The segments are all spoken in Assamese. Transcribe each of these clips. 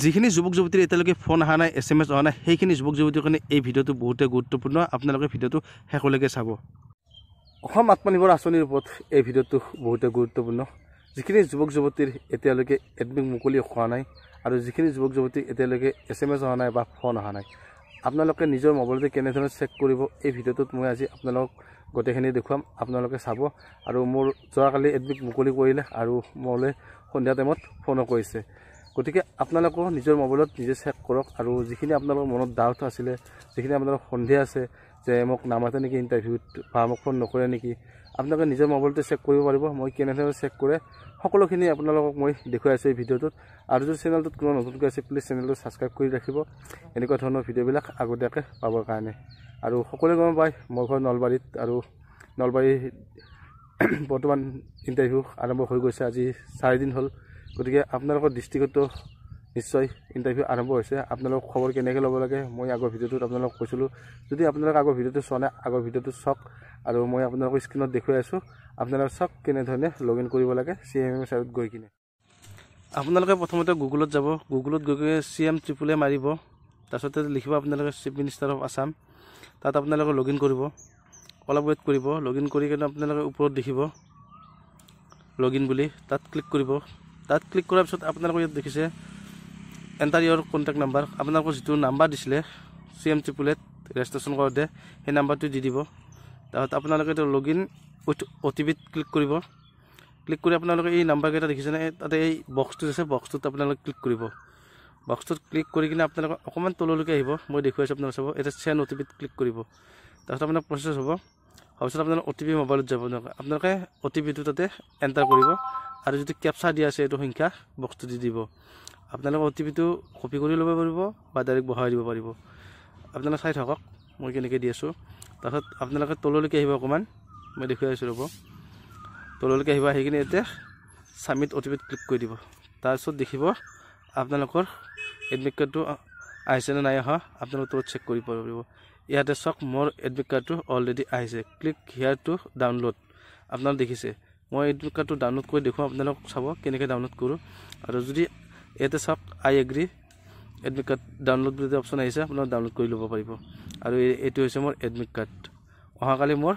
যিখিনি যুৱক যুৱতীৰ এতিয়ালৈকে ফোন অহা নাই SMS অহা নাই সেইখিনি যুৱক যুৱতীৰ কাৰণে এই ভিডিঅ'টো বহুতে গুৰুত্বপূৰ্ণ আপোনালোকে ভিডিঅ'টো শেষলৈকে চাব অসম আত্মনিৰ্ভৰ আঁচনিৰ ওপৰত এই ভিডিঅ'টো বহুতে গুৰুত্বপূৰ্ণ যিখিনি যুৱক যুৱতীৰ এতিয়ালৈকে এডমিট মুকলি হোৱা নাই আৰু যিখিনি যুৱক যুৱতীৰ এতিয়ালৈকে SMS অহা নাই বা ফোন অহা নাই আপোনালোকে নিজৰ মোবাইলতে কেনেধৰণে চেক কৰিব এই ভিডিঅ'টোত মই আজি আপোনালোকক গোটেইখিনি দেখুৱাম আপোনালোকে চাব আৰু মোৰ যোৱাকালি এডমিট মুকলি কৰিলে আৰু মোলৈ সন্ধিয়া টাইমত ফোনো কৰিছে গতিকে আপোনালোকে নিজৰ মোবাইলত নিজে চেক কৰক আৰু যিখিনি আপোনালোকৰ মনত ডাউট আছিলে যিখিনি আপোনালোকৰ সন্দেহ আছে যে মোক নামাতে নেকি ইণ্টাৰভিউত বা মোক ফোন নকৰে নেকি আপোনালোকে নিজৰ মোবাইলতে চেক কৰিব পাৰিব মই কেনেধৰণে চেক কৰে সকলোখিনি আপোনালোকক মই দেখুৱাই আছোঁ এই ভিডিঅ'টোত আৰু যদি চেনেলটোত কোনো নতুনকৈ আছে প্লিজ চেনেলটো ছাবস্ক্ৰাইব কৰি ৰাখিব এনেকুৱা ধৰণৰ ভিডিঅ'বিলাক আগতীয়াকৈ পাবৰ কাৰণে আৰু সকলোৱে গম পায় মোৰ ঘৰ নলবাৰীত আৰু নলবাৰীৰ বৰ্তমান ইণ্টাৰভিউ আৰম্ভ হৈ গৈছে আজি 4 দিন হ'ল গতিকে আপোনালোকৰ ডিষ্ট্ৰিক্টতো নিশ্চয় ইণ্টাৰভিউ আৰম্ভ হৈছে আপোনালোক খবৰ কেনেকৈ ল'ব লাগে মই আগৰ ভিডিঅ'টোত আপোনালোকক কৈছিলোঁ যদি আপোনালোকে আগৰ ভিডিঅ'টো চোৱা নাই আগৰ ভিডিঅ'টো চাওক আৰু মই আপোনালোকৰ স্ক্ৰীনত দেখুৱাই আছোঁ আপোনালোকে চাওক কেনেধৰণে লগ ইন কৰিব লাগে CMM চাইটত গৈ কিনে আপোনালোকে প্ৰথমতে গুগলত যাব গুগলত গৈ কিনে CM3A মাৰিব তাৰপিছতে লিখিব আপোনালোকে চিফ মিনিষ্টাৰ অফ আছাম তাত আপোনালোকে লগ ইন কৰিব অলপ ৱেইট কৰিব লগ ইন কৰি কিনে আপোনালোকে ওপৰত দেখিব লগ ইন বুলি তাত ক্লিক কৰিব তাত ক্লিক কৰাৰ পিছত আপোনালোকে ইয়াত দেখিছে এণ্টাৰ ইয়ৰ কণ্টেক্ট নাম্বাৰ আপোনালোকৰ যিটো নাম্বাৰ দিছিলে CM3A ৰেজিষ্ট্ৰেশ্যন কৰোঁতে সেই নাম্বাৰটো দি দিব তাৰপিছত আপোনালোকে লগ ইন উইথ OTPত ক্লিক কৰিব ক্লিক কৰি আপোনালোকে এই নাম্বাৰকেইটা দেখিছেনে তাতে এই বক্সটো আছে বক্সটোত আপোনালোকে ক্লিক কৰিব বক্সটোত ক্লিক কৰি কিনে আপোনালোকে অকণমান তললৈকে আহিব মই দেখুৱাইছোঁ আপোনালোকে চাব এটা চেণ্ড OTPত ক্লিক কৰিব তাৰপিছত আপোনাৰ প্ৰচেছ হ'ব তাৰপিছত আপোনালোকে OTP মোবাইলত যাব আপোনালোকে OTPটো তাতে এণ্টাৰ কৰিব আৰু যদি কেপচা দিয়া আছে এইটো সংখ্যা বক্সটো দি দিব আপোনালোকে OTPটো কপি কৰি ল'ব পাৰিব বা ডাইৰেক্ট বহাই দিব পাৰিব আপোনালোকে চাই থাকক মই কেনেকৈ দি আছোঁ তাৰপিছত আপোনালোকে তললৈকে আহিব অকণমান মই দেখুৱাই আছোঁ ৰ'ব তললৈকে আহিব আহি কিনে এতিয়া ছাবমিট OTPত ক্লিক কৰি দিব তাৰপিছত দেখিব আপোনালোকৰ এডমিট কাৰ্ডটো আহিছেনে নাই অহা আপোনালোকে তলত চেক কৰিব পাৰিব ইয়াতে চাওক মোৰ এডমিট কাৰ্ডটো অলৰেডি আহিছে ক্লিক হিয়াৰ টু ডাউনলোড আপোনালোকে দেখিছে মই এডমিট কাৰ্ডটো ডাউনলোড কৰি দেখুৱাম আপোনালোক চাব কেনেকৈ ডাউনলোড কৰোঁ আৰু যদি ইয়াতে চাওক আই এগ্ৰি এডমিট কাৰ্ড ডাউনলোড বুলি অপশ্যন আহিছে আপোনালোকে ডাউনলোড কৰি ল'ব পাৰিব আৰু এইটো হৈছে মোৰ এডমিট কাৰ্ড অহাকালি মোৰ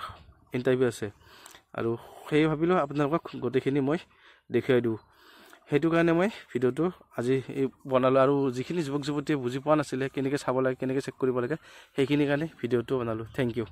ইণ্টাৰভিউ আছে আৰু সেই ভাবিলোঁ আপোনালোকক গোটেইখিনি মই দেখুৱাই দিওঁ সেইটো কাৰণে মই ভিডিঅ'টো আজি বনালোঁ আৰু যিখিনি যুৱক যুৱতীয়ে বুজি পোৱা নাছিলে কেনেকৈ চাব লাগে কেনেকৈ চেক কৰিব লাগে সেইখিনিৰ কাৰণে ভিডিঅ'টো বনালোঁ থেংক ইউ